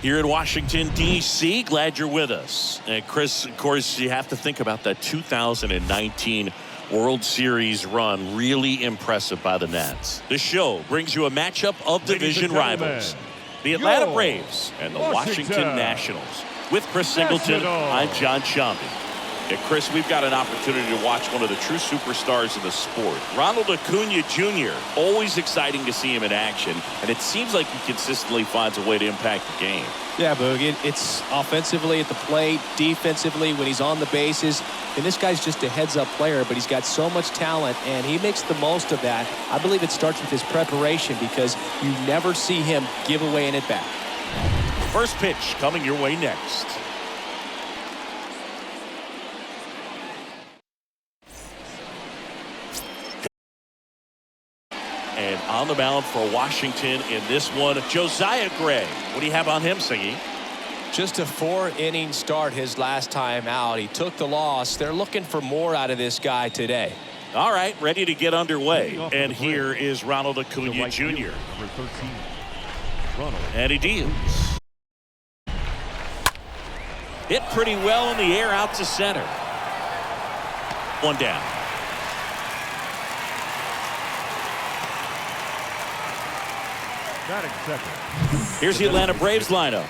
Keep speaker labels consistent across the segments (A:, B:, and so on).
A: Here in Washington, D.C., glad you're with us. And Chris, of course, you have to think about that 2019 World Series run. Really impressive by the Nats. The show brings you a matchup of division rivals. The Atlanta Braves and the Washington Nationals. With Chris Singleton, I'm John Shambi. And Chris, we've got an opportunity to watch one of the true superstars of the sport. Ronald Acuna Jr., always exciting to see him in action. And it seems like he consistently finds a way to impact the game.
B: Yeah, Boog, it's offensively at the plate, defensively when he's on the bases. And this guy's just a heads-up player, but he's got so much talent, and he makes the most of that. I believe it starts with his preparation because you never see him give away an at-bat.
A: First pitch coming your way next. And on the mound for Washington in this one, Josiah Gray. What do you have on him, Singy?
B: Just a 4-inning start his last time out. He took the loss. They're looking for more out of this guy today.
A: All right, ready to get underway. And here is Ronald Acuna Jr.
C: Number 13, Ronald.
A: And he deals. Hit pretty well in the air out to center. One down. Here's the Atlanta Braves lineup.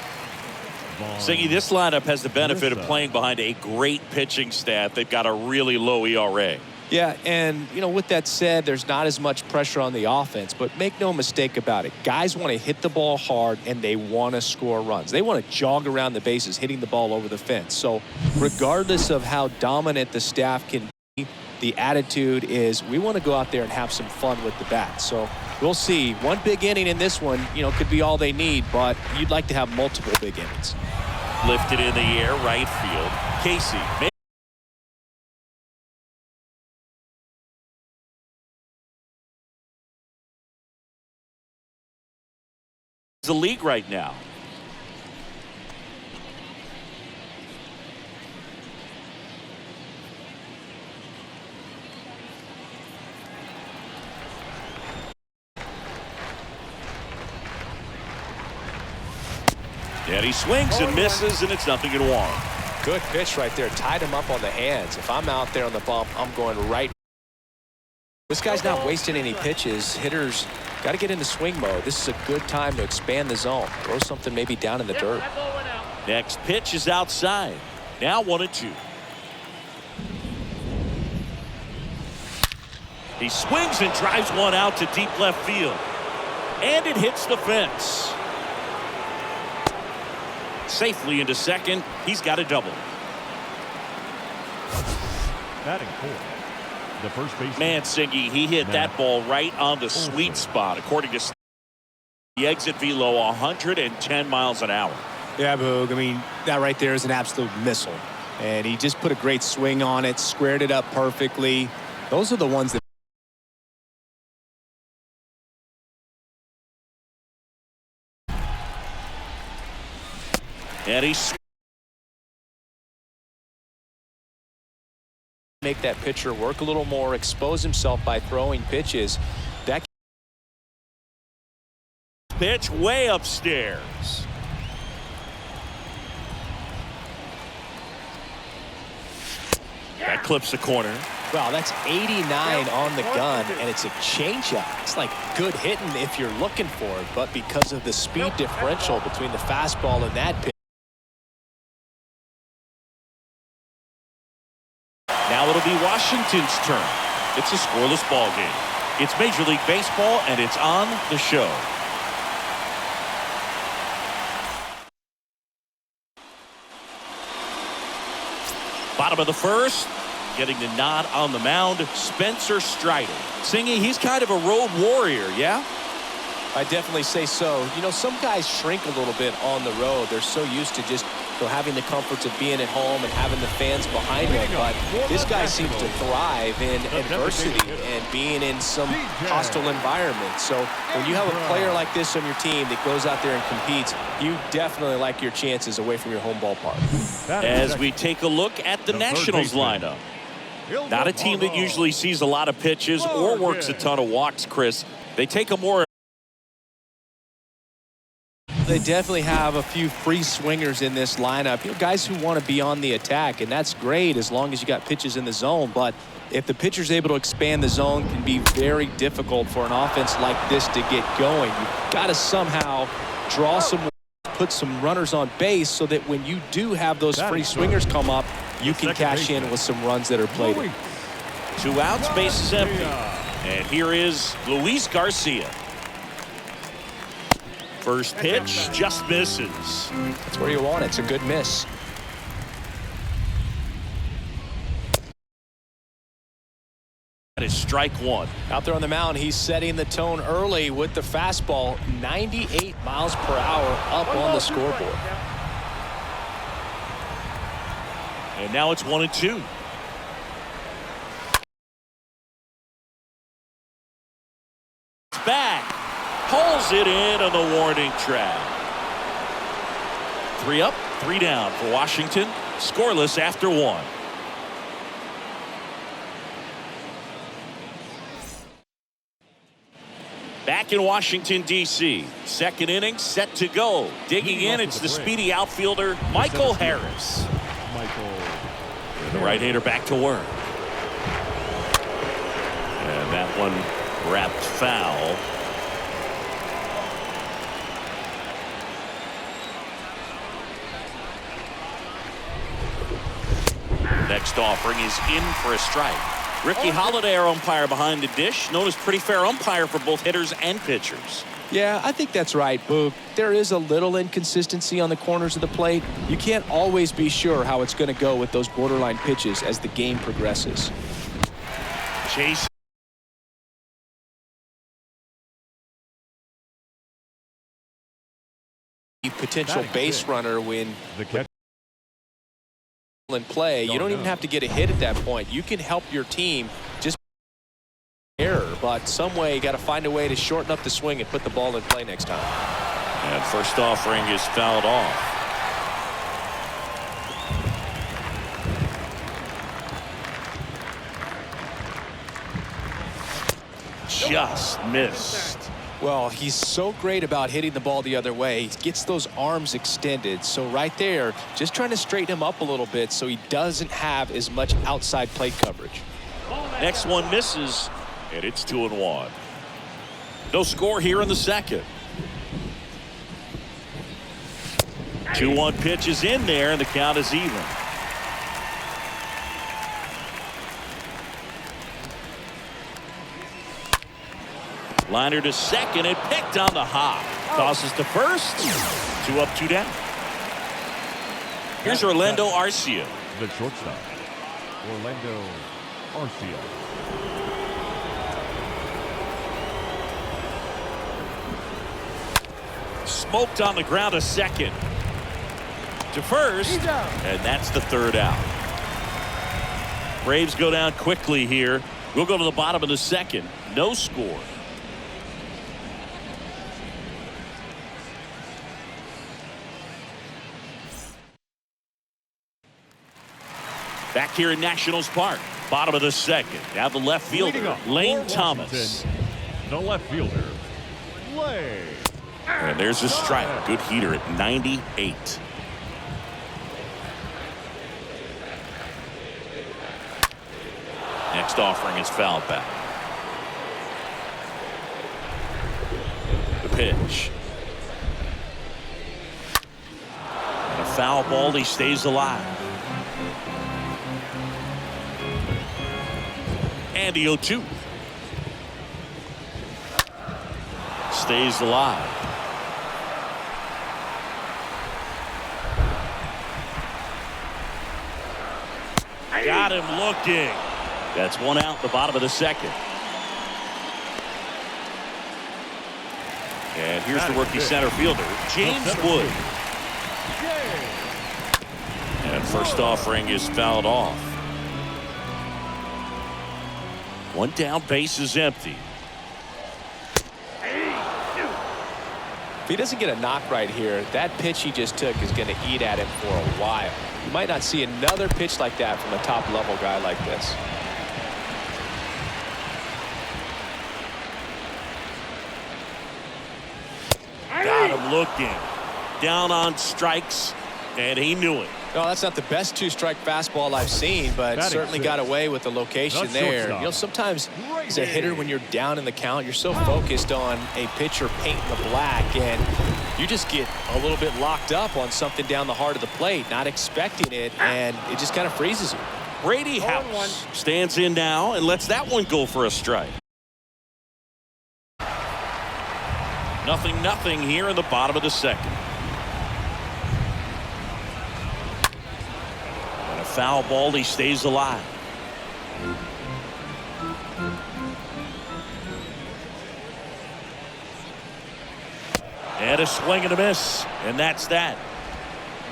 A: Siggy, this lineup has the benefit of playing behind a great pitching staff. They've got a really low ERA.
B: Yeah, and, you know, with that said, there's not as much pressure on the offense, but make no mistake about it. Guys want to hit the ball hard, and they want to score runs. They want to jog around the bases, hitting the ball over the fence. So regardless of how dominant the staff can be, the attitude is we want to go out there and have some fun with the bat. So we'll see. One big inning in this one, you know, could be all they need, but you'd like to have multiple big innings.
A: Lifted in the air, right field. Casey. The league right now. And he swings and misses, and it's 0-1.
B: Good pitch right there. Tied him up on the hands. If I'm out there on the bump, I'm going right. This guy's not wasting any pitches. Hitters got to get into swing mode. This is a good time to expand the zone. Throw something maybe down in the dirt.
A: Next pitch is outside. Now 1-2. He swings and drives one out to deep left field. And it hits the fence. Safely into second. He's got a double.
C: Batting fourth, the first baseman.
A: Man, Singy, he hit that ball right on the sweet spot. According to the exit velo, 110 miles an hour.
B: Yeah, Boog. I mean, that right there is an absolute missile. And he just put a great swing on it, squared it up perfectly. Those are the ones that
A: and he's
B: make that pitcher work a little more, expose himself by throwing pitches. That
A: pitch way upstairs. That clips the corner.
B: Wow, that's 89 on the gun, and it's a changeup. It's like good hitting if you're looking for it, but because of the speed differential between the fastball and that pitch.
A: Now it'll be Washington's turn. It's a scoreless ball game. It's Major League Baseball, and it's on the show. Bottom of the first, getting the nod on the mound, Spencer Strider. Singy, he's kind of a road warrior, yeah?
B: I definitely say so. You know, some guys shrink a little bit on the road. They're so used to just, you know, having the comforts of being at home and having the fans behind them. But this guy seems to thrive in adversity and being in some hostile environment. So when you have a player like this on your team that goes out there and competes, you definitely like your chances away from your home ballpark.
A: As we take a look at the Nationals lineup. Not a team that usually sees a lot of pitches or works a ton of walks, Chris. They take a more
B: They definitely have a few free swingers in this lineup. You know, guys who want to be on the attack, and that's great as long as you got pitches in the zone. But if the pitcher's able to expand the zone, it can be very difficult for an offense like this to get going. You've got to somehow draw some, put some runners on base so that when you do have those free swingers come up, you can cash in with some runs that are plated.
A: 2 outs, bases empty. And here is Luis Garcia. First pitch just misses.
B: That's where you want it. It's a good miss.
A: That is strike 1.
B: Out there on the mound, he's setting the tone early with the fastball. 98 miles per hour up on the scoreboard.
A: And now it's 1-2. Back. Pulls it in on the warning track. 3 up, 3 down for Washington. Scoreless after 1. Back in Washington, D.C. Second inning set to go. Digging in, it's the speedy outfielder, Michael Harris. The right-hander back to work. And that one wrapped foul. Next offering is in for a strike. Ricky Holiday, our umpire behind the dish, known as pretty fair umpire for both hitters and pitchers.
B: Yeah, I think that's right, Boog. There is a little inconsistency on the corners of the plate. You can't always be sure how it's going to go with those borderline pitches as the game progresses.
A: Chase.
B: Potential base runner when in play. You don't even have to get a hit at that point. You can help your team just error, but some way you got to find a way to shorten up the swing and put the ball in play next time.
A: And first offering is fouled off. Just missed.
B: Well, he's so great about hitting the ball the other way. He gets those arms extended. So right there, just trying to straighten him up a little bit so he doesn't have as much outside plate coverage.
A: Next one misses, and it's 2-1. No score here in the second. 2-1 pitch is in there, and the count is even. Liner to second and picked on the hop. Tosses to first. 2 up, 2 down. Here's Orlando Arcia.
C: The shortstop, Orlando Arcia.
A: Smoked on the ground to second. To first. And that's the 3rd out. Braves go down quickly here. We'll go to the bottom of the second. No score. Back here in Nationals Park, bottom of the second. Now the left fielder, Lane Thomas.
C: The left fielder, Lane.
A: And there's a strike. Good heater at 98. Next offering is fouled back. The pitch. And a foul ball, he stays alive. And the 0-2. Stays alive. Got him looking. That's 1 out, the bottom of the second. And here's the rookie center fielder, James Wood. And first offering is fouled off. 1 down, base is empty.
B: If he doesn't get a knock right here, that pitch he just took is going to eat at him for a while. You might not see another pitch like that from a top-level guy like this.
A: Got him looking. down on strikes, and he knew it.
B: No, that's not the best two-strike fastball I've seen, but
C: Batting
B: certainly
C: six.
B: got away with the location
C: The
B: there.
C: shortstop.
B: You know, sometimes as a
C: Grady.
B: hitter, when you're down in the count, you're so focused on a pitcher painting the black, and you just get a little bit locked up on something down the heart of the plate, not expecting it, and it just kind of freezes you.
A: Brady House stands in now and lets that one go for a strike. 0-0 here in the bottom of the second. And a foul ball, he stays alive. And a swing and a miss, and that's that.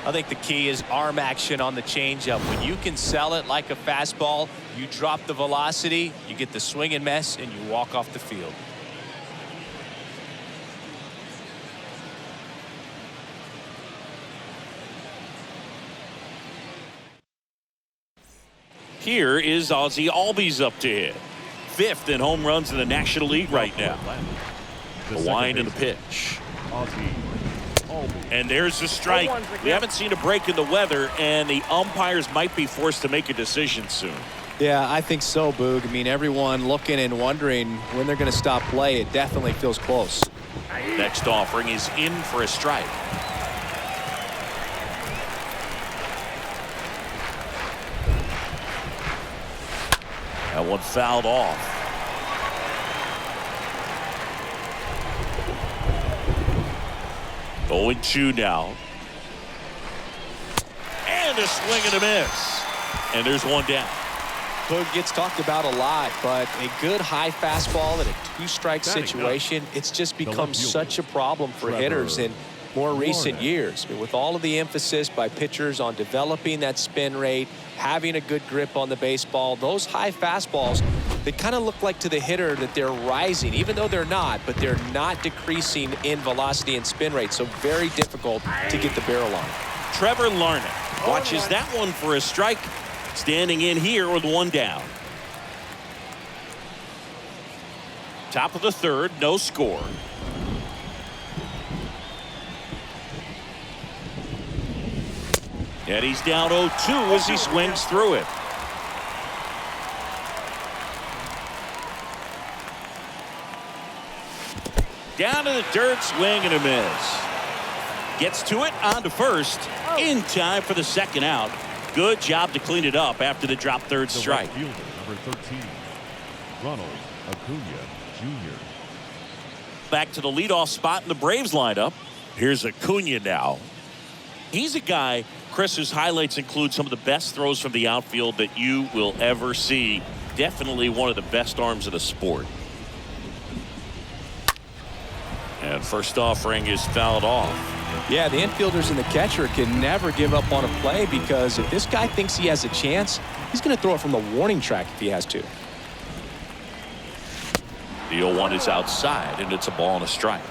B: I think the key is arm action on the changeup. When you can sell it like a fastball, you drop the velocity, you get the swing and miss, and you walk off the field.
A: Here is Ozzie Albies up to hit. 5th in home runs in the National League right now.
C: The
A: The wind and the pitch.
C: Ozzie Albies.
A: And there's the strike. We haven't seen a break in the weather, and the umpires might be forced to make a decision soon.
B: Yeah, I think so, Boog. I mean, everyone looking and wondering when they're going to stop play. It definitely feels close.
A: Next offering is in for a strike. That one fouled off. Going 2 now. And a swing and a miss. And there's one down.
B: Boog gets talked about a lot, but a good high fastball in a two-strike
C: Batting
B: situation, it's just
C: The
B: become
C: left fielder,
B: such a problem for
C: Trevor
B: hitters in more recent
C: Lawrence.
B: years. I mean, with all of the emphasis by pitchers on developing that spin rate, having a good grip on the baseball, those high fastballs, they kind of look like to the hitter that they're rising, even though they're not, but they're not decreasing in velocity and spin rate, so very difficult to get the barrel on.
A: Trevor Larnach watches that one for a strike. Standing in here with 1 down. Top of the 3rd, no score. And he's down 0-2 as he swings through it. Down to the dirt, swing and a miss. Gets to it, on to first, in time for the second out. Good job to clean it up after the drop 3rd
C: The
A: strike.
C: right fielder, number 13, Ronald Acuna Jr.
A: Back to the leadoff spot in the Braves lineup. Here's Acuna now. He's a guy, Chris, whose highlights include some of the best throws from the outfield that you will ever see. Definitely one of the best arms of the sport. And first offering is fouled off.
B: Yeah, the infielders and the catcher can never give up on a play because if this guy thinks he has a chance, he's going to throw it from the warning track if he has to.
A: The 0-1 is outside, and it's a ball and a strike.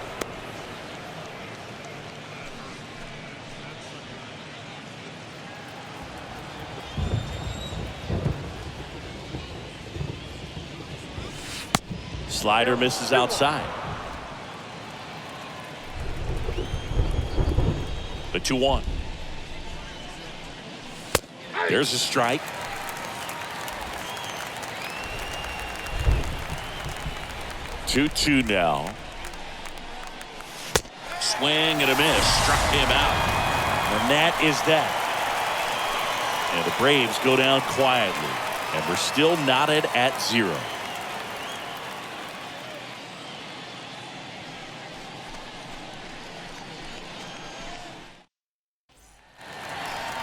A: Slider misses outside. The 2-1. There's a strike. Two now. Swing and a miss. Struck him out. And that is that. And the Braves go down quietly. And we're still knotted at 0.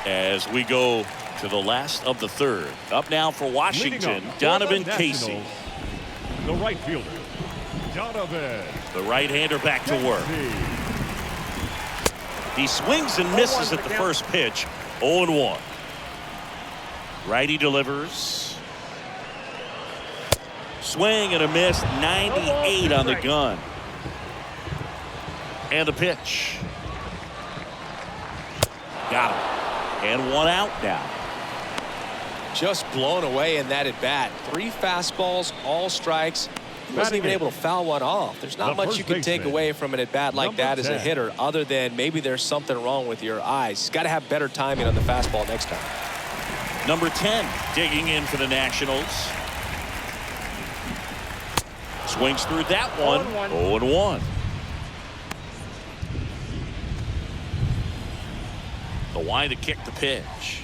A: As we go to the last of the 3rd. Up now for Washington,
C: Leading up for
A: Donovan
C: the
A: Casey.
C: Nationals, the right fielder, Donovan
A: The right-hander back to work.
C: Casey.
A: He swings and misses at the first pitch. 0-1. Righty delivers. Swing and a miss. 98 on the gun. And the pitch. Got him. And 1 out now.
B: Just blown away in that at bat. 3 fastballs, all strikes. He wasn't even able to foul one off. There's not
C: The
B: much you can take away from an at-bat like
C: Number
B: that as a
C: 10.
B: hitter, other than maybe there's something wrong with your eyes. He's got to have better timing on the fastball next time.
A: Number 10 digging in for the Nationals. Swings through that one. 0-1. The wind to kick the pitch.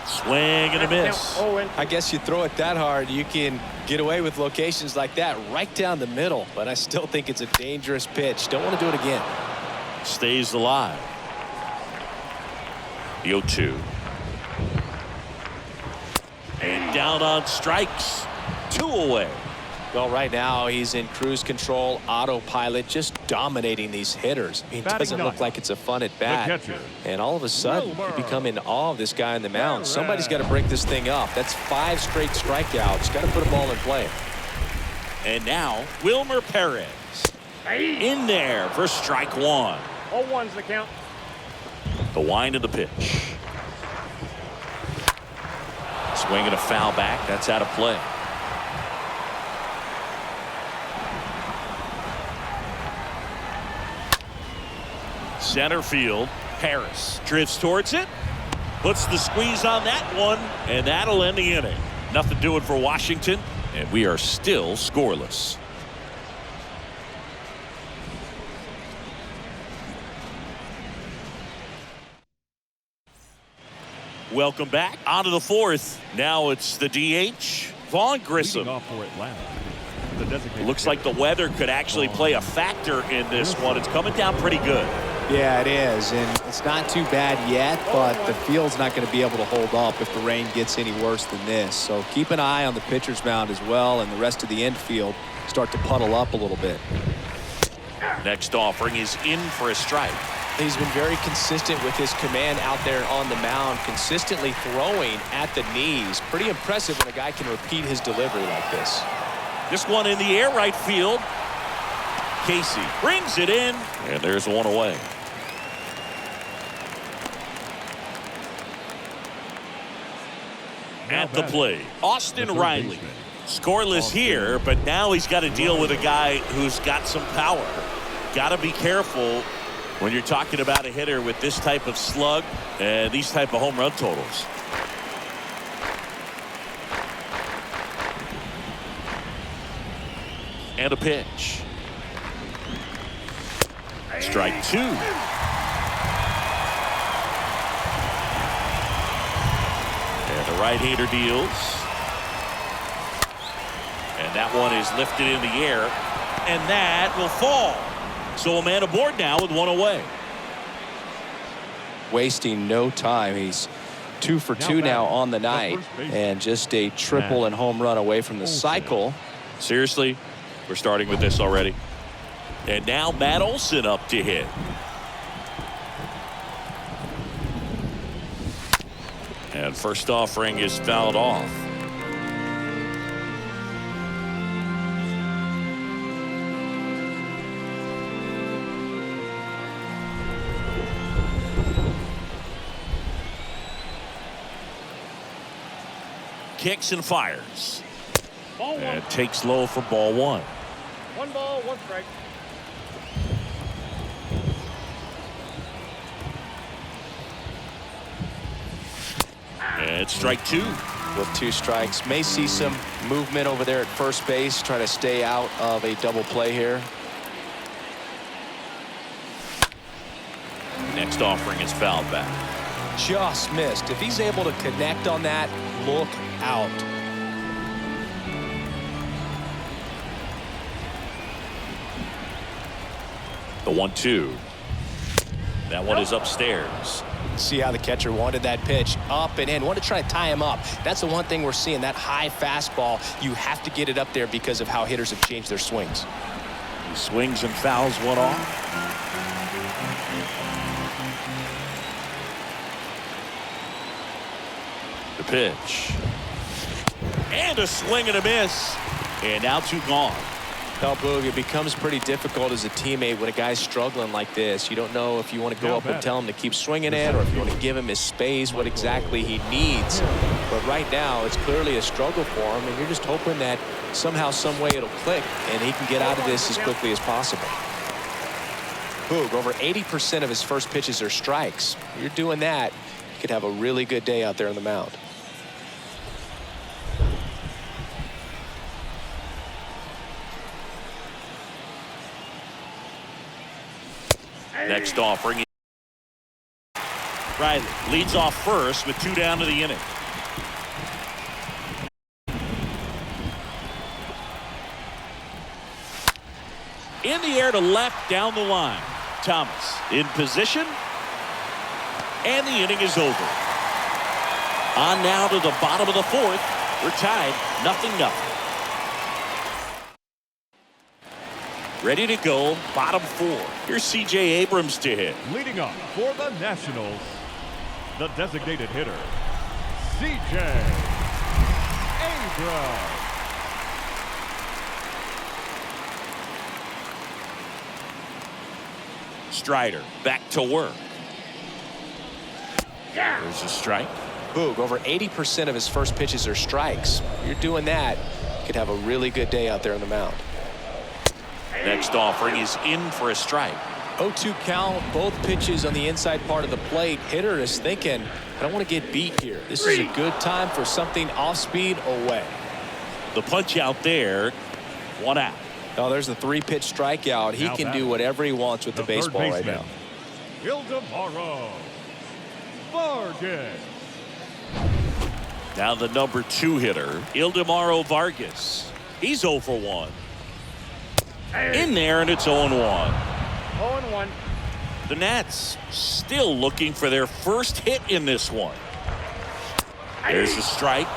A: Swing and a miss.
B: I guess you throw it that hard, you can get away with locations like that right down the middle. But I still think it's a dangerous pitch. Don't want to do it again.
A: Stays alive. The 0-2. And down on strikes. 2 away.
B: Well, right now he's in cruise control, autopilot, just dominating these hitters. I mean, it doesn't look like it's a fun at bat. And all of a sudden, you become in awe of this guy on the mound. Somebody's got to break this thing up. That's 5 straight strikeouts. Got to put them all in play.
A: And now Wilmer Perez in there for strike 1.
D: 0-1's the count.
A: The wind of the pitch. Swing and a foul back. That's out of play. Center field. Harris drifts towards it. Puts the squeeze on that one. And that'll end the inning. Nothing doing for Washington. And we are still scoreless. Welcome back. On to the 4th. Now it's the DH, Vaughn Grissom.
C: Leading off for Atlanta, the designated
A: Looks like the weather could actually play a factor in this one. It's coming down pretty good.
B: Yeah, it is. And it's not too bad yet, but the field's not going to be able to hold up if the rain gets any worse than this. So keep an eye on the pitcher's mound as well, and the rest of the infield start to puddle up a little bit.
A: Next offering is in for a strike.
B: He's been very consistent with his command out there on the mound, consistently throwing at the knees. Pretty impressive when a guy can repeat his delivery like this.
A: This one in the air, right field. Casey brings it in, and there's one away. At the plate, Austin Riley. Scoreless here, but now he's got to deal with a guy who's got some power. Got to be careful when you're talking about a hitter with this type of slug and these type of home run totals. And a pitch. Strike 2. And the right-hander deals. And that one is lifted in the air. And that will fall. So a man aboard now with one away.
B: Wasting no time. He's 2 for 2 now on the night. And just a triple and home run away from the cycle.
A: Seriously, we're starting with this already. And now Matt Olson up to hit. And first offering is fouled off. Kicks and fires. And takes low for ball 1.
D: 1 ball, 1 strike.
A: And strike 2.
B: With 2 strikes. May see some movement over there at first base. Try to stay out of a double play here.
A: Next offering is fouled back.
B: Just missed. If he's able to connect on that, look out.
A: The 1-2. That one is upstairs.
B: See how the catcher wanted that pitch up and in. Want to try to tie him up. That's the one thing we're seeing, that high fastball. You have to get it up there because of how hitters have changed their swings.
A: He swings and fouls one off. The pitch. And a swing and a miss. And now 2 gone.
B: Now, Boog, it becomes pretty difficult as a teammate when a guy's struggling like this. You don't know if you want to go up and tell him to keep swinging it or if you want to give him his space, what exactly he needs. But right now, it's clearly a struggle for him, and you're just hoping that somehow, some way it'll click, and he can get out of this as quickly as possible. Boog, over 80% of his first pitches are strikes. If you're doing that, you could have a really good day out there on the mound.
A: Next offering. Riley leads off first with 2 down to the inning. In the air to left down the line. Thomas in position. And the inning is over. On now to the bottom of the 4th. We're tied 0-0. Ready to go, bottom 4. Here's C.J. Abrams to hit.
C: Leading off for the Nationals, the designated hitter, C.J. Abrams.
A: Strider back to work. There's a strike.
B: Boog, over 80% of his first pitches are strikes. If you're doing that, you could have a really good day out there on the mound.
A: Next offering is in for a strike.
B: 0-2 count, both pitches on the inside part of the plate. Hitter is thinking, I don't want to get beat here. This is a good time for something off speed away.
A: The punch out there, 1 out.
B: Oh, there's a 3-pitch strikeout. He can do whatever he wants with the baseball right now.
C: Ildemaro Vargas.
A: Now the number 2 hitter, Ildemaro Vargas. He's 0 for 1. In there, and it's 0-1.
D: 0-1.
A: The Nats still looking for their first hit in this one. There's a strike.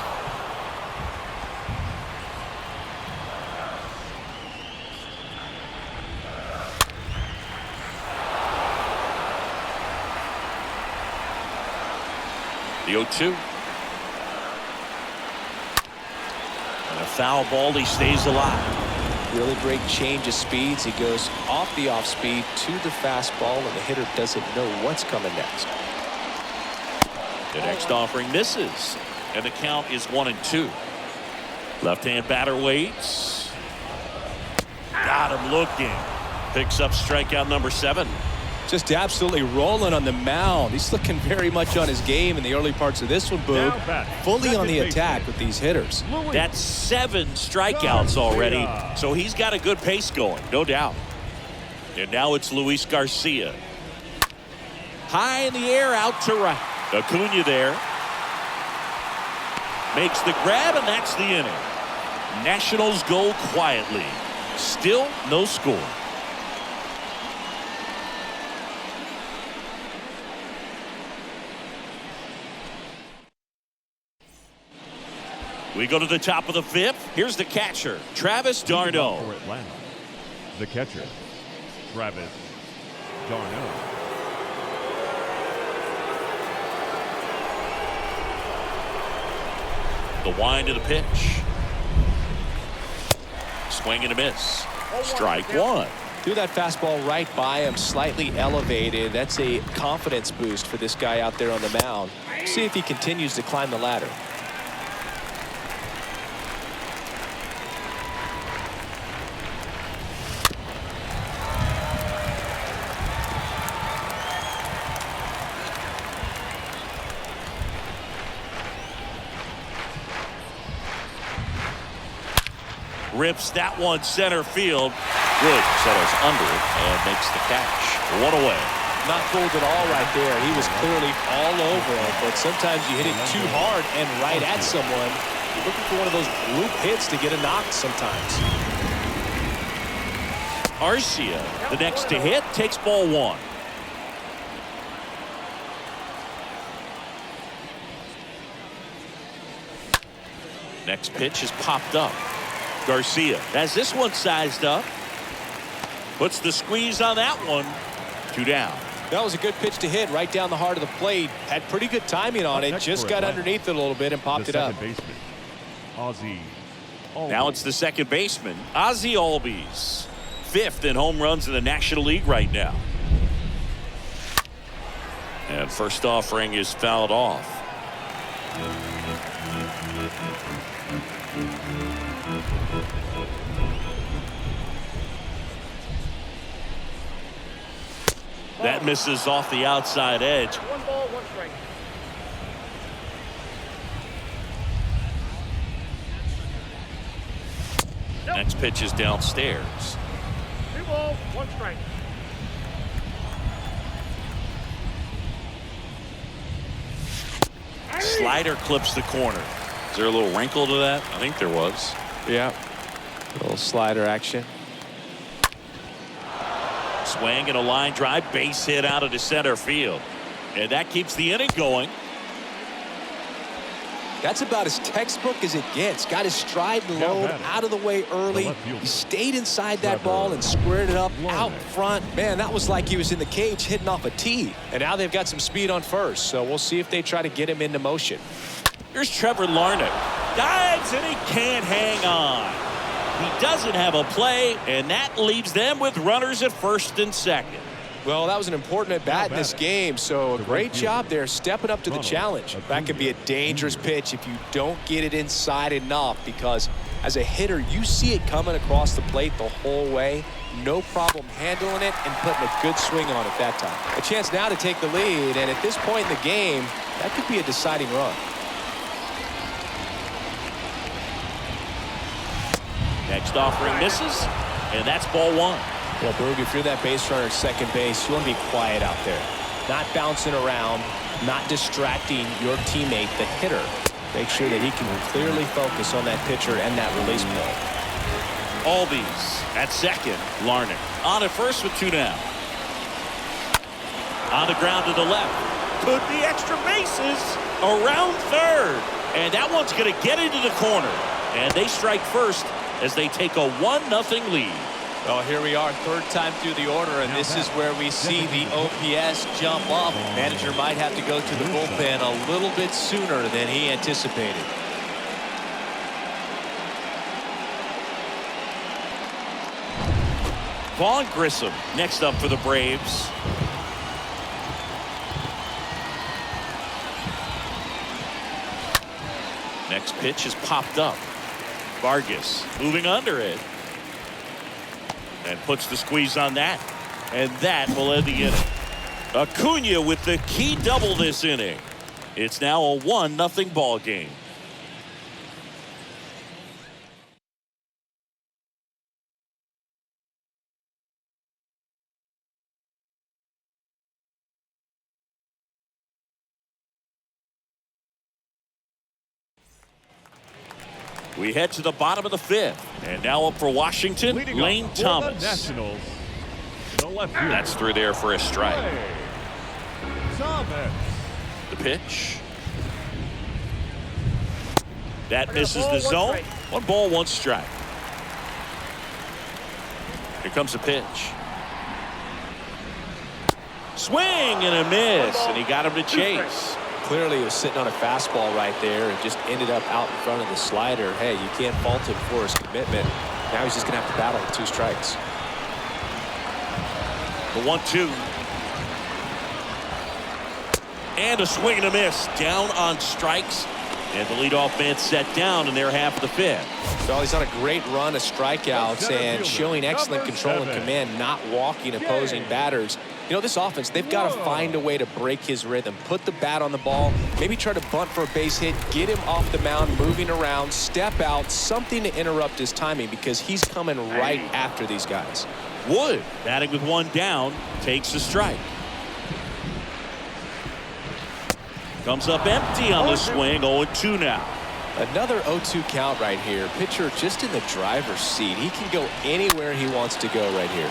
A: The 0-2. And a foul ball. He stays alive.
B: Really great change of speeds. He goes off the off speed to the fastball, and the hitter doesn't know what's coming next.
A: The next offering misses, and the count is 1-2. Left-hand batter waits. Got him looking. Picks up strikeout number 7.
B: Just absolutely rolling on the mound. He's looking very much on his game in the early parts of this one, Boog. Fully on the attack with these hitters.
A: That's 7 strikeouts already, so he's got a good pace going, no doubt. And now it's Luis Garcia. High in the air, out to right. Acuna there. Makes the grab, and that's the inning. Nationals go quietly. Still no score. We go to the top of the 5th. Here's the catcher, Travis d'Arnaud.
C: For Atlanta, the catcher, Travis d'Arnaud.
A: The wind of the pitch. Swing and a miss. Strike 1.
B: Threw that fastball right by him, slightly elevated. That's a confidence boost for this guy out there on the mound. See if he continues to climb the ladder.
A: Rips that one center field. Good. Settles under it and makes the catch. 1 away.
B: Not fooled at all right there. He was clearly all over it, but sometimes you hit it too hard and right at someone. You're looking for one of those loop hits to get a knock sometimes.
A: Arcia, the next to hit, takes ball 1. Next pitch is popped up. Garcia has this one sized up. Puts the squeeze on that one. 2 down.
B: That was a good pitch to hit right down the heart of the plate. Had pretty good timing on it. Just got underneath it a little bit and popped it up.
C: Second baseman, Ozzie
A: Now it's the second baseman, Ozzie Albies. 5th in home runs in the National League right now. And first offering is fouled off. That misses off the outside edge.
D: 1 ball, 1 strike.
A: Next pitch is downstairs.
D: 2 balls, 1 strike.
A: Slider clips the corner. Is there a little wrinkle to that? I think there was.
B: Yeah. A little slider action.
A: Swing and a line drive, base hit out of the center field. And that keeps the inning going.
B: That's about as textbook as it gets. Got his stride and load out of the way early. He stayed inside that ball and squared it up out front. Man, that was like he was in the cage hitting off a tee. And now they've got some speed on first, so we'll see if they try to get him into motion.
A: Here's Trevor Larnach. Dives and he can't hang on. He doesn't have a play, and that leaves them with runners at first and second.
B: Well, that was an important at-bat in this game, so a great job there stepping up to the challenge. That could be a dangerous pitch if you don't get it inside enough, because as a hitter, you see it coming across the plate the whole way. No problem handling it and putting a good swing on it that time. A chance now to take the lead, and at this point in the game, that could be a deciding run.
A: Next offering misses, and that's ball 1.
B: Well, Boog, if you're that base runner at second base, you want to be quiet out there. Not bouncing around, not distracting your teammate, the hitter. Make sure that he can clearly focus on that pitcher and that release play.
A: Albies at second. Larnach on at first with 2 down. On the ground to the left. Could be extra bases around third. And that one's going to get into the corner. And they strike first as they take a 1-0 lead.
B: Well, here we are, third time through the order, and this is where we see the OPS jump up. Manager might have to go to the bullpen a little bit sooner than he anticipated.
A: Vaughn Grissom next up for the Braves. Next pitch is popped up. Vargas moving under it. And puts the squeeze on that. And that will end the inning. Acuna with the key double this inning. It's now a 1-0 ball game. We head to the bottom of the 5th. And now up for Washington, Lane Thomas.
C: Nationals, the left field.
A: That's through there for a strike.
C: Thomas.
A: The pitch. That misses the zone. 1 ball, 1 strike. Here comes the pitch. Swing and a miss, and he got him to chase.
B: Clearly, he was sitting on a fastball right there and just ended up out in front of the slider. Hey, you can't fault him for his commitment. Now he's just going to have to battle with 2 strikes.
A: The 1-2. And a swing and a miss. Down on strikes. And the leadoff man set down in their half of the 5th.
B: Well, he's on a great run of strikeouts and showing excellent control and command, not walking opposing batters. You know, this offense, they've got to find a way to break his rhythm, put the bat on the ball, maybe try to bunt for a base hit, get him off the mound, moving around, step out, something to interrupt his timing, because he's coming right after these guys.
A: Wood, batting with 1 down, takes the strike. Comes up empty on the swing, 0-2 now.
B: Another 0-2 count right here. Pitcher just in the driver's seat. He can go anywhere he wants to go right here.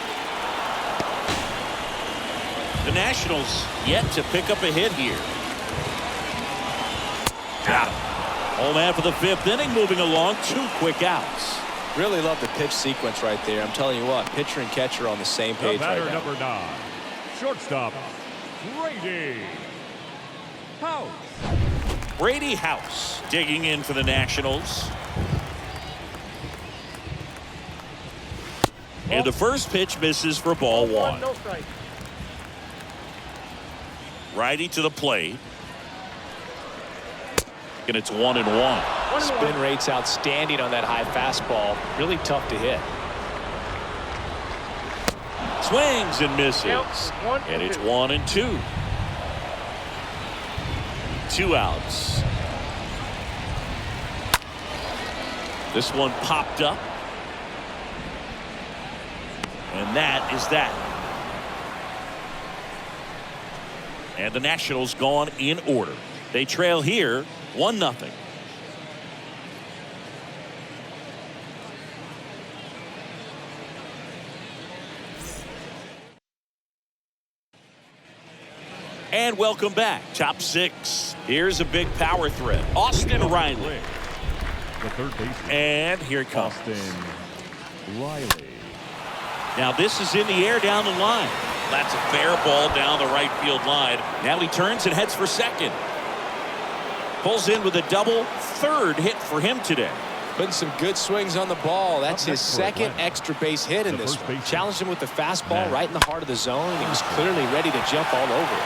A: The Nationals yet to pick up a hit here. Got him. Home man for the 5th inning, moving along, 2 quick outs.
B: Really love the pitch sequence right there. I'm telling you what, pitcher and catcher on the same page right now.
C: Number 9, shortstop, Brady House.
A: Brady House digging in for the Nationals. And the first pitch misses for ball one.
D: No strike.
A: Righty to the plate. And it's 1-1.
B: Spin rate's outstanding on that high fastball. Really tough to hit.
A: Swings and misses.
D: Count,
A: And it's 1-2. 2 outs. This one popped up. And that is that. And the Nationals gone in order. They trail here 1-0. And welcome back. Top 6. Here's a big power threat. Austin Riley.
C: The third baseman.
A: And here it comes.
C: Austin Riley.
A: Now this is in the air down the line. That's a fair ball down the right field line. Now he turns and heads for second. Pulls in with a double. Third hit for him today.
B: Putting some good swings on the ball. That's his second extra base hit in
C: The
B: this
C: first
B: one.
C: baseman.
B: Challenged him with the fastball right in the heart of the zone, and he was clearly ready to jump all over it.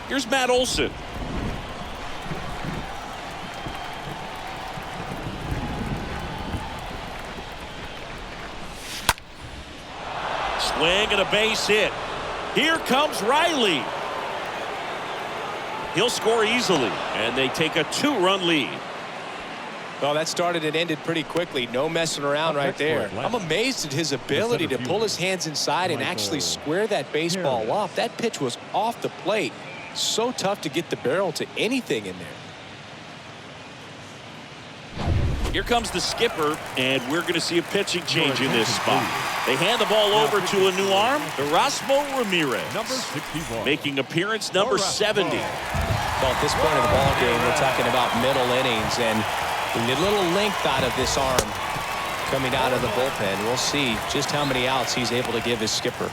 A: Here's Matt Olson. Swing and a base hit. Here comes Riley. He'll score easily, and they take a 2-run lead.
B: Well, that started and ended pretty quickly. No messing around right there. I'm amazed at his ability to pull his hands inside and actually square that baseball up. That pitch was off the plate. So tough to get the barrel to anything in there.
A: Here comes the skipper, and we're going to see a pitching change in this spot. They hand the ball over to a new arm, Erasmo Ramirez.
C: Number 61.
A: Making appearance number 70.
B: Well, at this point in the ball game, we're talking about middle innings, and a little length out of this arm coming out of the bullpen. We'll see just how many outs he's able to give his skipper.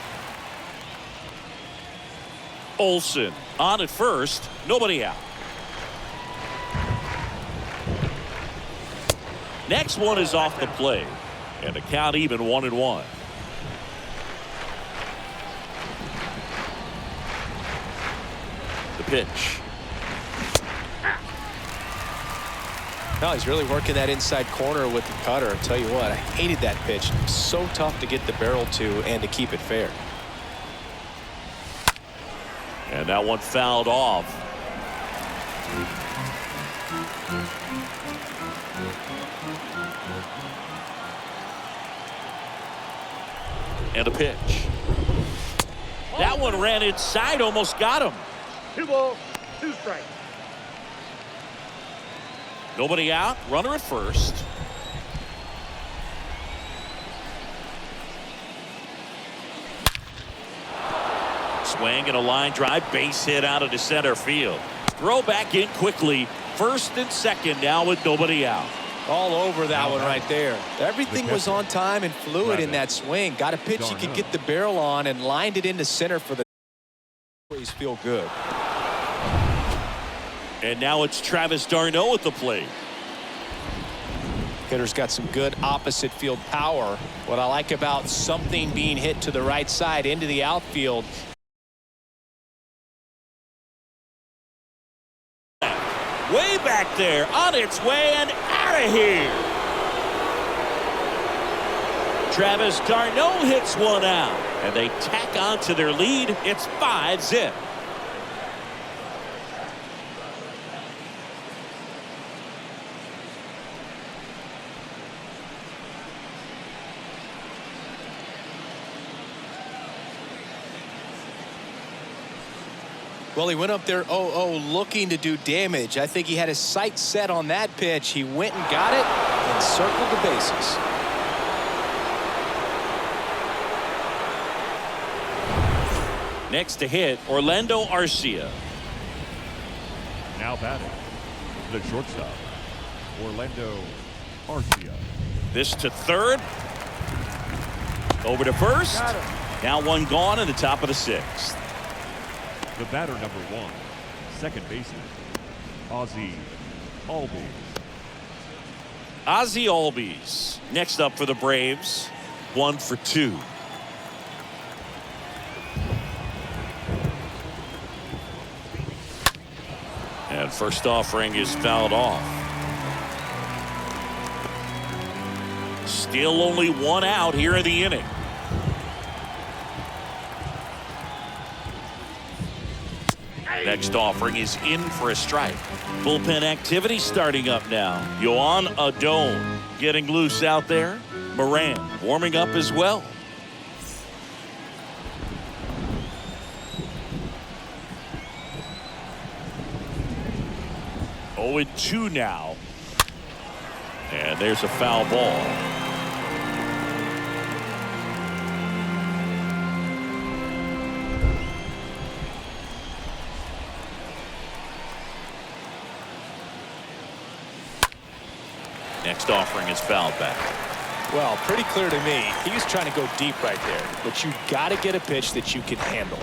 A: Olson on at first, nobody out. Next one is off the plate, and the count even 1-1. The pitch.
B: No, he's really working that inside corner with the cutter. I'll tell you what, I hated that pitch. So tough to get the barrel to and to keep it fair.
A: And that one fouled off. And a pitch. That one ran inside, almost got him.
D: 2 balls, 2 strikes.
A: Nobody out, runner at first. Swing and a line drive, base hit out of the center field. Throw back in quickly. First and second now with nobody out.
B: All over that one right there. Everything was on time and fluid in that swing. Got a pitch he could get the barrel on and lined it into center for the. Always feel good.
A: And now it's Travis d'Arnaud at the plate.
B: Hitter's got some good opposite field power. What I like about something being hit to the right side into the outfield.
A: Way back there, on its way and out of here. Travis d'Arnaud hits one out, and they tack on to their lead. It's 5-0.
B: Well, he went up there 0-0 looking to do damage. I think he had his sights set on that pitch. He went and got it and circled the bases.
A: Next to hit, Orlando Arcia.
C: Now batting, the shortstop, Orlando Arcia.
A: This to third. Over to first. Now one gone in the top of the 6th.
C: The batter, number 1, second baseman, Ozzie Albies.
A: Ozzie Albies next up for the Braves. 1 for 2. And first offering is fouled off. Still only 1 out here in the inning. Next offering is in for a strike. Bullpen activity starting up now. Yoan Adon getting loose out there. Moran warming up as well. Oh, 2 now. And there's a foul ball. Next offering is fouled back.
B: Well, pretty clear to me. He was trying to go deep right there, but you got to get a pitch that you can handle.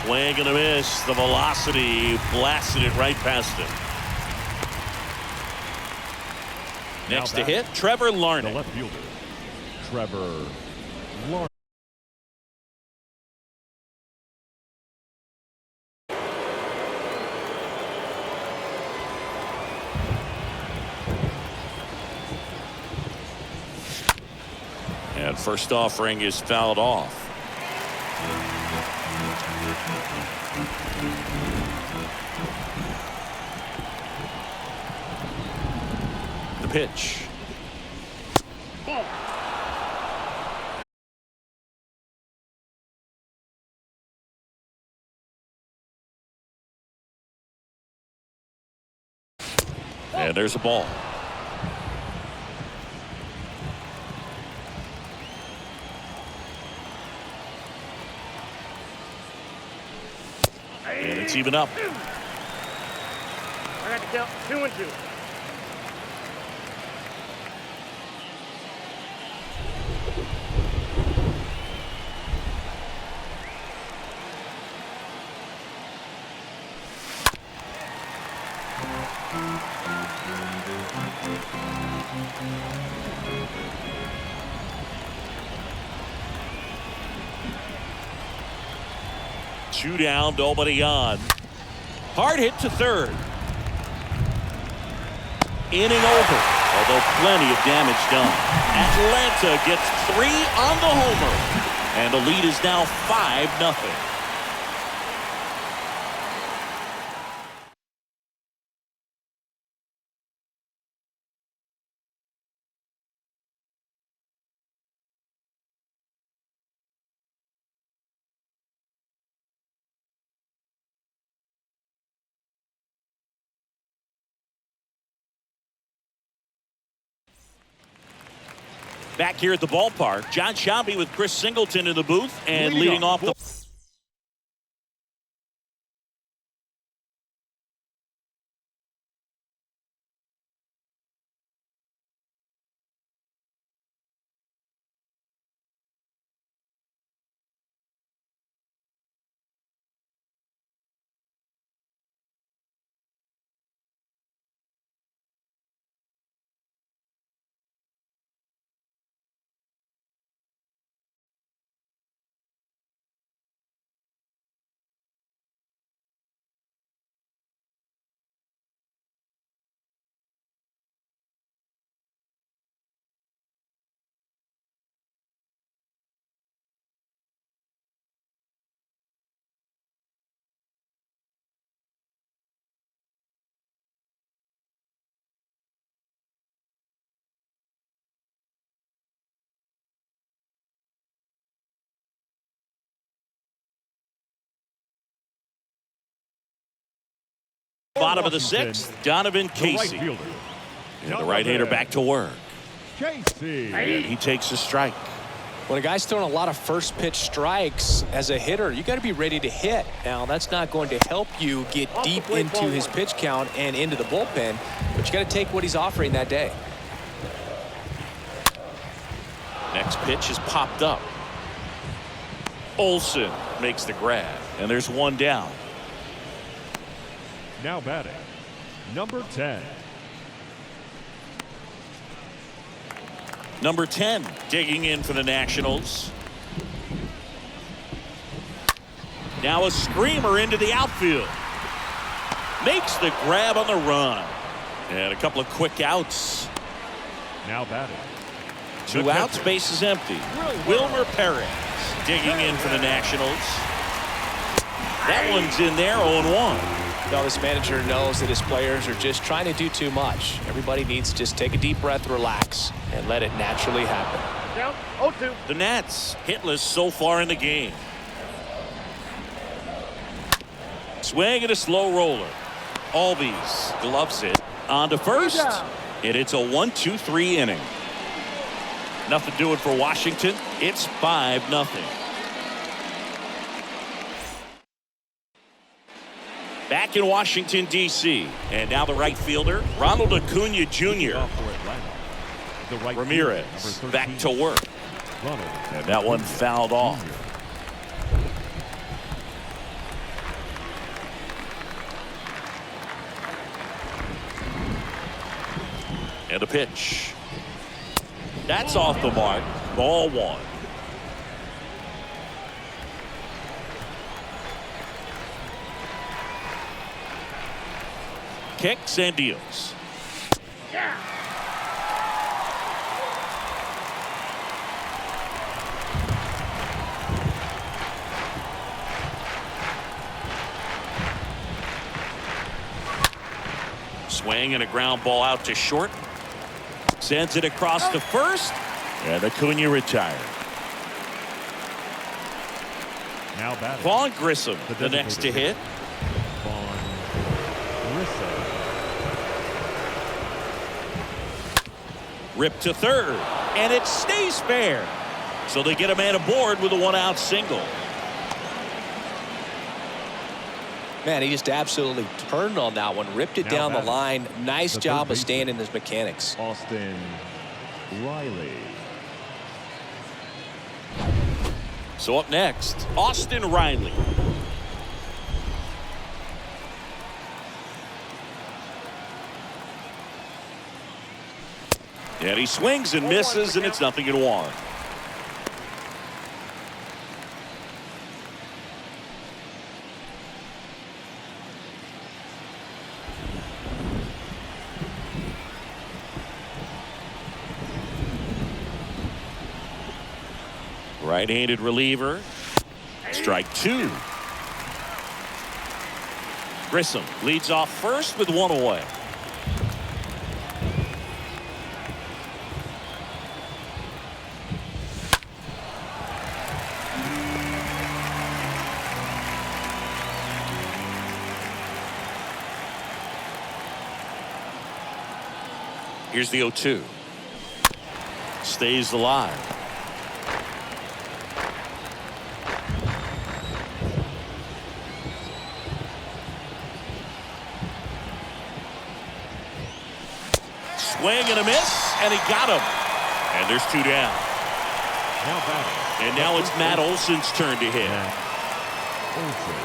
A: Swing and a miss. The velocity blasted it right past him. Next to hit, Trevor
C: The
A: Larnach.
C: left fielder, Trevor Larnach.
A: And first offering is fouled off. The pitch. And there's a ball. And it's even up.
D: I got to count 2 and 2.
A: Two down, nobody on. Hard hit to third. Inning over, although plenty of damage done. Atlanta gets 3 on the homer, and the lead is now 5-0. Back here at the ballpark, John Sciambi with Chris Singleton in the booth and leading off the bottom of the 6th, Donovan Casey.
C: Right
A: and the right-hander back to work.
C: Casey.
A: And he takes a strike.
B: When a guy's throwing a lot of first pitch strikes as a hitter, you got to be ready to hit. Now, that's not going to help you get deep into his pitch count and into the bullpen, but But you got to take what he's offering that day.
A: Next pitch is popped up. Olson makes the grab, and there's one down.
C: Now batting, number 10.
A: Number 10 digging in for the Nationals. Now a screamer into the outfield. Makes the grab on the run. And a couple of quick outs.
C: Now batting,
A: 2 outs, base is empty. Wilmer Perez digging in for the Nationals. That one's in there, 0-1.
B: Now this manager knows that his players are just trying to do too much. Everybody needs to just take a deep breath, relax, and let it naturally happen.
D: Down 0-2.
A: The Nats hitless so far in the game. Swing and a slow roller. Albies gloves it on to first. And it's a 1-2-3 inning. Nothing doing for Washington. It's 5-0. Back in Washington, D.C. And now the right fielder, Ronald Acuna Jr.
C: The right
A: Ramirez
C: fielder,
A: back to work.
C: Ronald.
A: And that one fouled off. And a pitch. That's off the mark. Ball 1. Kicks and deals. Swing and a ground ball out to short. Sends it across to first. And Acuna retired.
C: Now batting,
A: Vaughn Grissom, the next to hit.
C: Vaughn Grissom.
A: Ripped to third. And it stays fair. So they get a man aboard with a 1-out single.
B: Man, he just absolutely turned on that one, ripped it
C: Now
B: down the
C: batting,
B: line. Nice
C: the
B: job
C: third
B: of staying in his mechanics.
C: Austin Riley.
A: So up next, Austin Riley. And he swings and misses, and it's 0-1. Right-handed reliever. Strike 2. Grissom leads off first with 1 away. Here's the 0-2. Stays alive. Swing and a miss, and he got him. And there's 2 down.
C: Now batting,
A: And now it's Matt Olson's turn to hit.
C: Olson.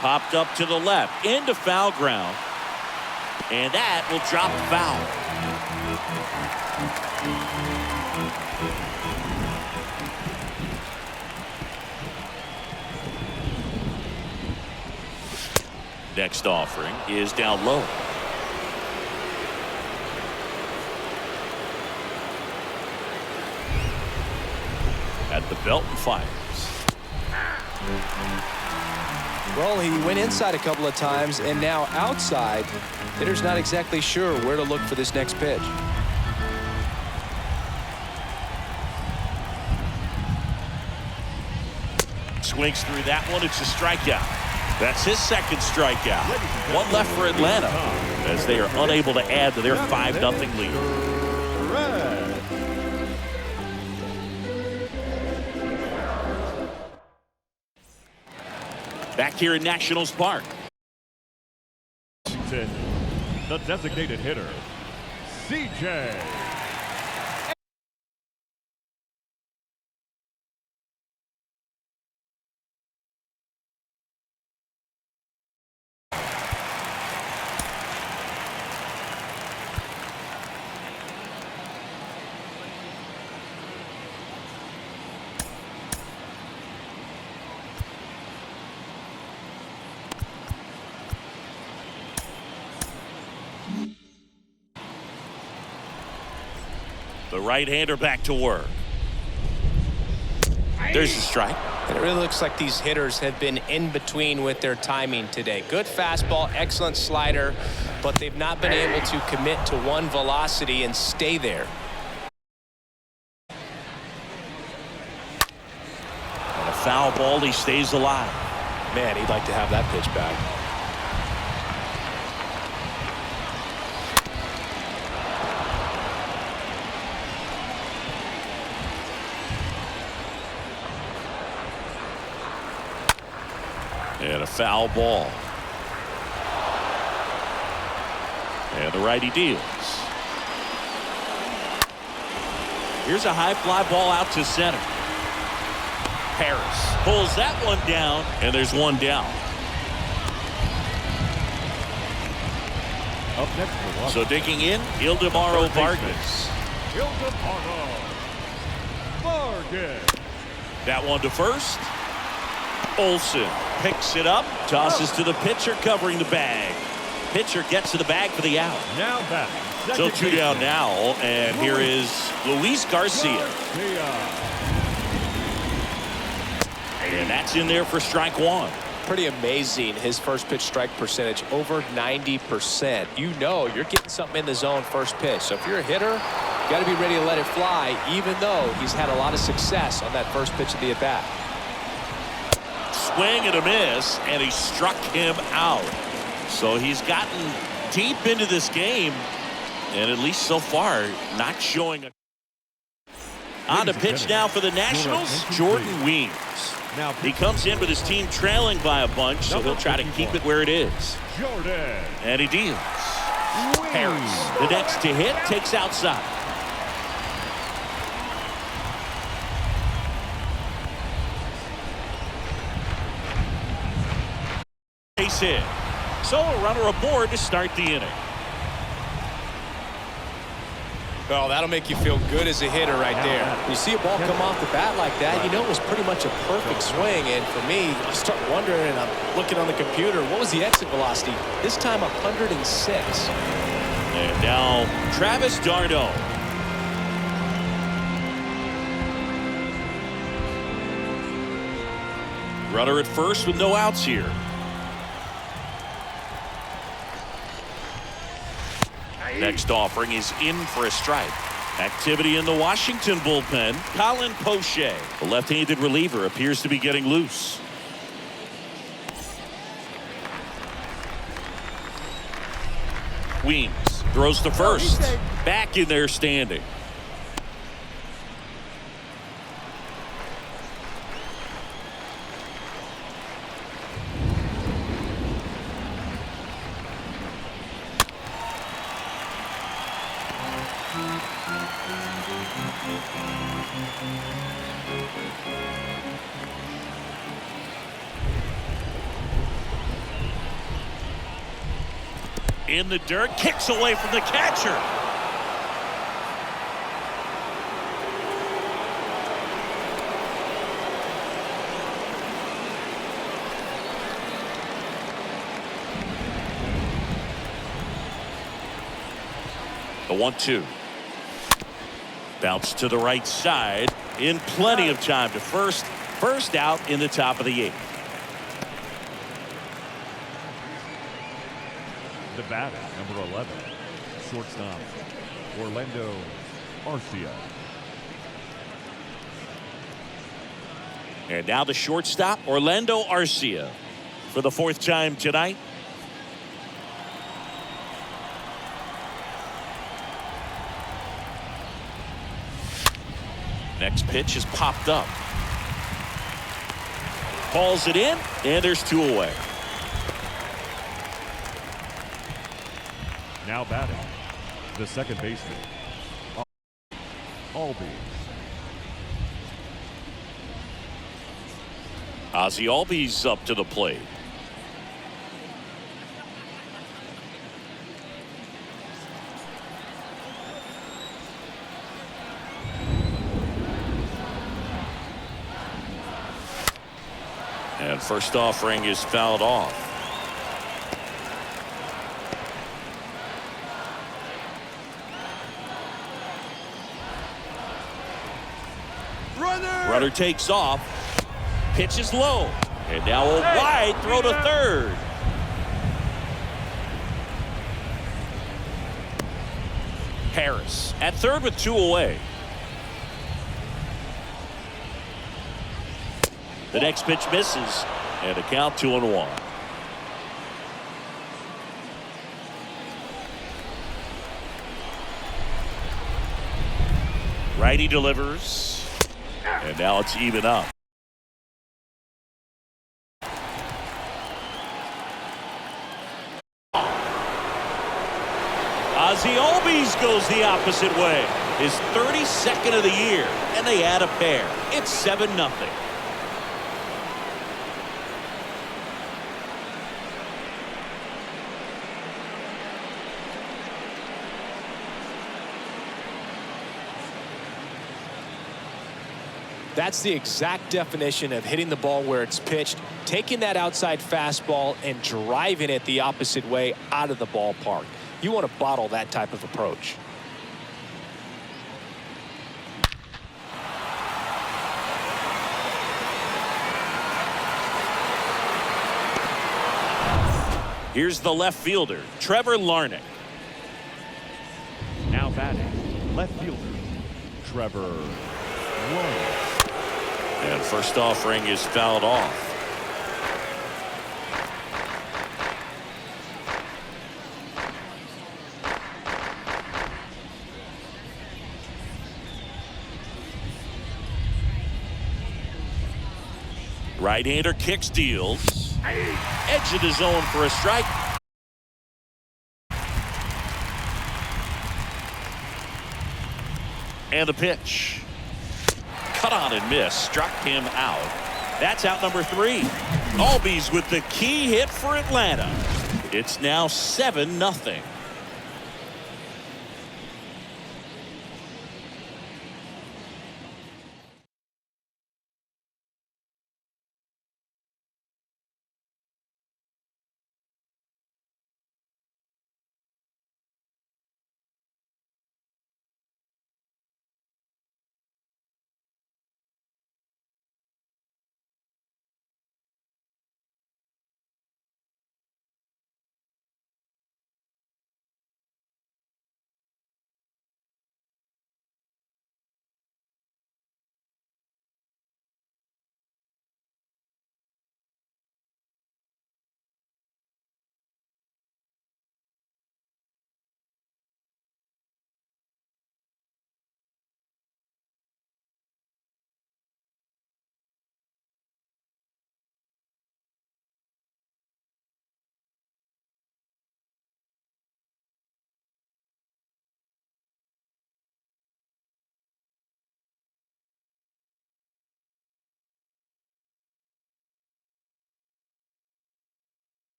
A: Popped up to the left, into foul ground. And that will drop foul. Next offering is down low. At the belt and fires.
B: Well, he went inside a couple of times, and now outside. Hitter's not exactly sure where to look for this next pitch.
A: Swings through that one. It's a strikeout. That's his second strikeout. 1 left for Atlanta as they are unable to add to their 5-0 lead. Back here in Nationals Park.
C: The designated hitter, CJ.
A: The right-hander back to work. There's a strike.
B: It really looks like these hitters have been in between with their timing today. Good fastball, excellent slider, but they've not been able to commit to one velocity and stay there.
A: And a foul ball, he stays alive.
B: Man, he'd like to have that pitch back.
A: And a foul ball. And the righty deals. Here's a high fly ball out to center. Harris pulls that one down, and there's one down.
C: Up next for Washington.
A: So digging in, Ildemaro Vargas.
C: Ildemaro Vargas.
A: That one to first. Olson picks it up, tosses to the pitcher covering the bag. Pitcher gets to the bag for the out.
C: Now back.
A: So two down now, and here is Luis Garcia. And that's in there for strike one.
B: Pretty amazing, his first pitch strike percentage, over 90%. You know you're getting something in the zone first pitch. So if you're a hitter, you got to be ready to let it fly, even though he's had a lot of success on that first pitch of the at-bat.
A: Swing and a miss, and he struck him out. So he's gotten deep into this game, and at least so far, not showing a... On the pitch now for the Nationals, Jordan Weems. He comes in with his team trailing by a bunch, so he'll try to keep it where it is.
C: Jordan.
A: And he deals. Harris, the next to hit, takes outside. Base hit. So a runner aboard to start the inning.
B: Well, that'll make you feel good as a hitter right there. You see a ball come off the bat like that, you know it was pretty much a perfect swing. And for me, I start wondering, and I'm looking on the computer, what was the exit velocity? This time 106.
A: And now Travis d'Arnaud. Runner at first with no outs here. Next offering is in for a strike. Activity in the Washington bullpen. Colin Poche, the left-handed reliever, appears to be getting loose. Weems throws to first. Back in there standing. In the dirt, kicks away from the catcher. The 1-2. Bounce to the right side. In plenty of time to first. First out in the top of the 8th.
C: The batter, number 11, shortstop, Orlando Arcia.
A: And now the shortstop, Orlando Arcia, for the 4th time tonight. Next pitch is popped up. Calls it in, and there's 2 away.
C: Now batting, the second baseman, Albies.
A: Ozzie Albies up to the plate. And first offering is fouled off. Runner takes off. Pitch is low. And now a wide throw to third. Harris at third with 2 away. The next pitch misses. And the count 2-1. Righty delivers. And now it's even up. Ozzie Albies goes the opposite way. His 32nd of the year. And they add a pair. It's 7-0.
B: That's the exact definition of hitting the ball where it's pitched, taking that outside fastball and driving it the opposite way out of the ballpark. You want to bottle that type of approach.
A: Here's the left fielder, Trevor Larnach.
C: Now batting, left fielder, Trevor Larnach.
A: And first offering is fouled off. Right-hander kicks, deals. Edge of the zone for a strike. And the pitch. Cut on and miss. Struck him out. That's out number 3. Albies with the key hit for Atlanta. It's now 7-0.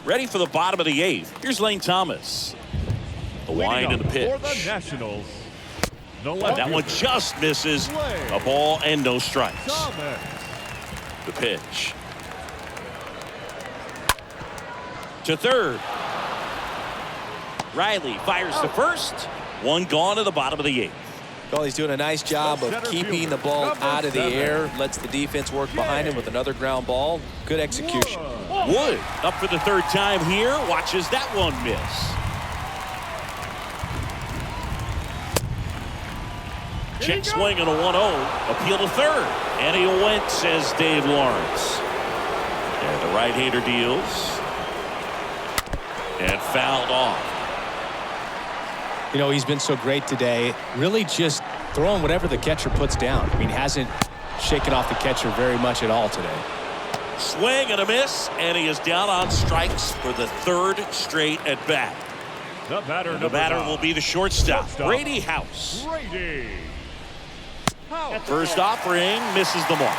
A: ready for the bottom of the 8th. Here's Lane Thomas. The wind and the pitch.
C: For the Nationals, the
A: That one just misses. A ball and no strikes.
C: Thomas.
A: The pitch. To third. Riley fires to first. One gone to the bottom of the 8th.
B: Well, he's doing a nice job of keeping the ball out of the air. Lets the defense work behind him with another ground ball. Good execution.
A: Wood up for the 3rd time here. Watches that one miss. Check swing and a 1-0. Appeal to third. And he went, says Dave Lawrence. And the right-hander deals. And fouled off.
B: You know, he's been so great today. Really just throwing whatever the catcher puts down. I mean, hasn't shaken off the catcher very much at all today.
A: Swing and a miss. And he is down on strikes for the 3rd straight at bat.
C: The batter,
A: And the batter will be the shortstop, Brady House.
C: Brady House.
A: First offering misses the mark.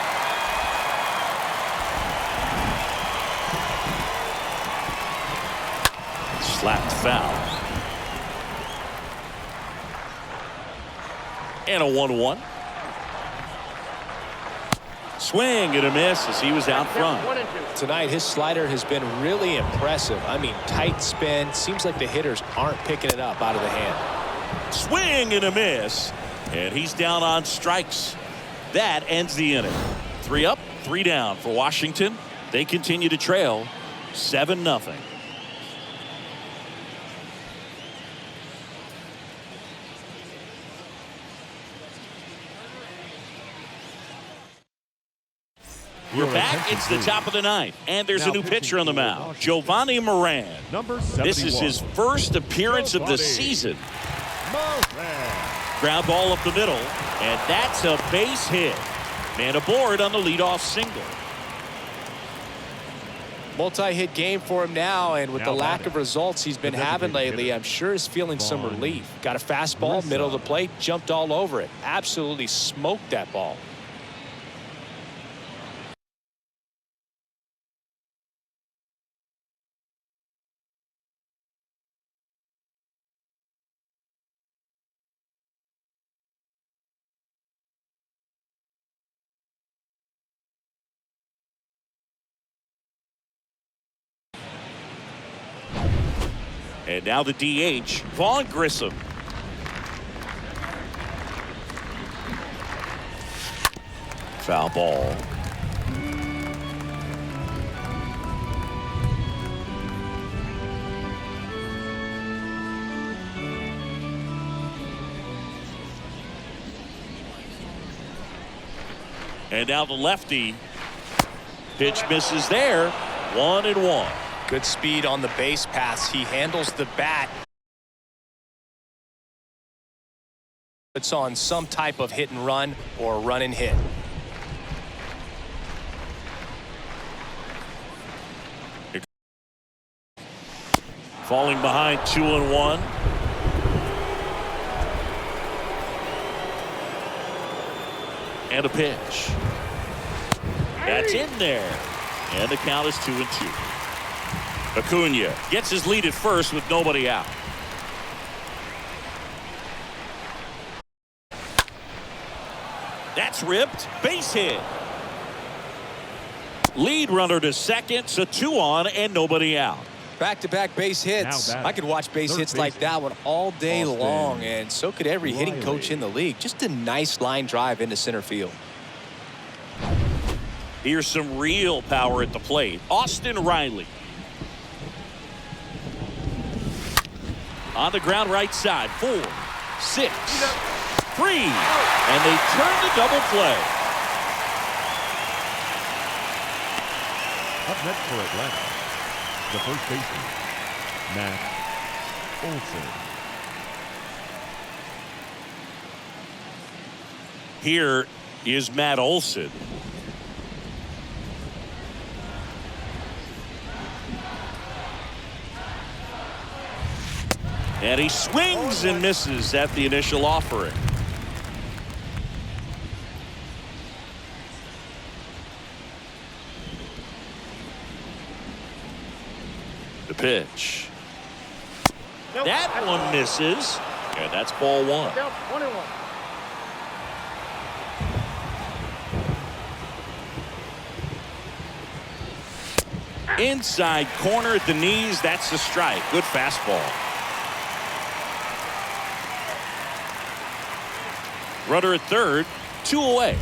A: Slapped foul. And a 1-1. Swing and a miss as he was out front.
D: 1 and 2.
B: Tonight, his slider has been really impressive. I mean, tight spin. Seems like the hitters aren't picking it up out of the hand.
A: Swing and a miss. And he's down on strikes. That ends the inning. 3 up, 3 down for Washington. They continue to trail 7-0. We're back. It's the top of the 9th. And there's a new pitcher on the mound, Giovanni Moran.
C: Number 71.
A: This is his first appearance of the season.
C: Moran.
A: Ground ball up the middle. And that's a base hit. Man aboard on the leadoff single.
B: Multi-hit game for him now, and with
C: Now
B: the lack
C: batting.
B: of results he's been
C: The
B: having
C: designated
B: lately,
C: hitter.
B: I'm sure he's feeling some
C: Vaughn
B: relief. Got a fastball,
C: Grissom.
B: middle of the plate, jumped all over it. Absolutely smoked that ball.
A: And now the DH, Vaughn Grissom. Foul ball. And now the lefty. Pitch misses there. 1-1.
B: Good speed on the base pass. He handles the bat. It's on some type of hit and run or run and hit.
A: Falling behind 2-1. And a pitch. That's in there. And the count is 2-2. Acuna gets his lead at first with nobody out. That's ripped. Base hit. Lead runner to second, so 2 on and nobody out.
B: Back-to-back base hits.
C: Now batting.
B: I could watch base
C: Third
B: hits like
C: baseman.
B: that one all day
C: Austin
B: long, and so could every hitting
C: Riley.
B: coach in the league. Just a nice line drive into center field.
A: Here's some real power at the plate. Austin Riley. On the ground right side. 4, 6, 3. And they turn the double play.
C: Up next for Atlanta, the first baseman, Matt Olson.
A: Here is Matt Olson. And he swings and misses at the initial offering. pitch.
D: Nope.
A: That one misses. And that's ball one.
D: Down 21.
A: Inside corner at the knees. That's the strike. Good fastball. Runner at third. 2 away.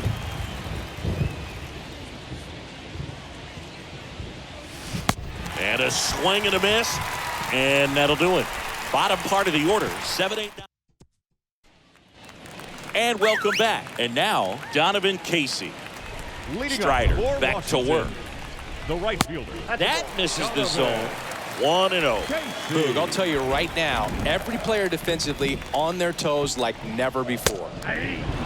A: And a swing and a miss. And that'll do it. Bottom part of the order. 7-8. And welcome back. And now Donovan Casey.
C: Leading
A: Strider
C: up for
A: back to
C: Washington,
A: work.
C: The right fielder.
A: That misses the zone. 1-0.
B: Boog, I'll tell you right now, every player defensively on their toes like never before.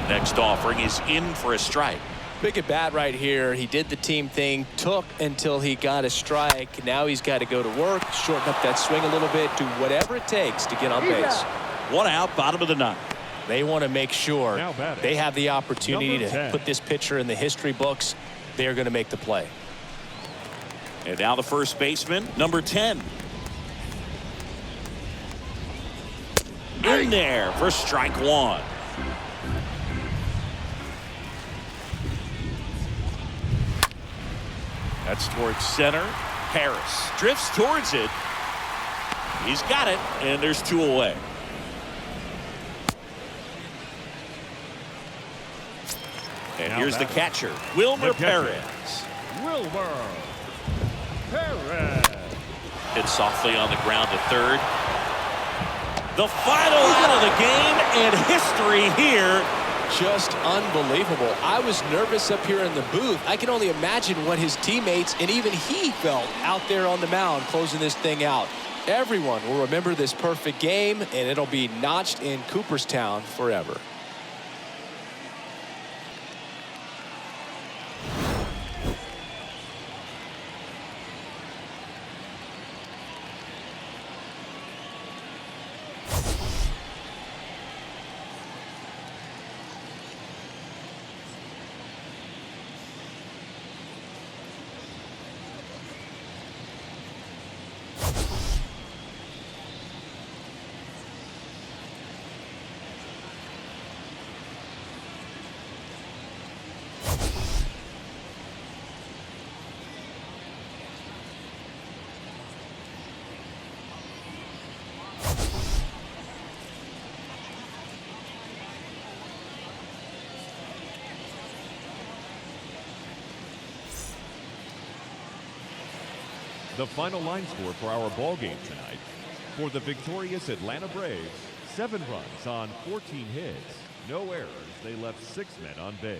A: Next offering is in for a strike.
B: Big at bat right here. He did the team thing, took until he got a strike. Now he's got to go to work, shorten up that swing a little bit, do whatever it takes to get on base.
A: 1 out, bottom of the 9th.
B: They want to make sure
C: Now batting,
B: they have the opportunity
C: number
B: to
C: 10.
B: put this pitcher in the history books. They're going to make the play.
A: And now the first baseman, number 10. In there for strike 1. That's towards center. Harris drifts towards it. He's got it, and there's 2 away. And
C: Now
A: here's the
C: batting,
A: catcher, Wilmer
C: the catcher.
A: Perez.
C: Wilmer Perez.
A: Hit softly on the ground to third. The final out of the game, and history here.
B: Just unbelievable. I was nervous up here in the booth. I can only imagine what his teammates and even he felt out there on the mound closing this thing out. Everyone will remember this perfect game, and it'll be notched in Cooperstown forever.
C: The final line score for our ball game tonight. For the victorious Atlanta Braves, 7 runs on 14 hits. No errors. They left 6 men on base.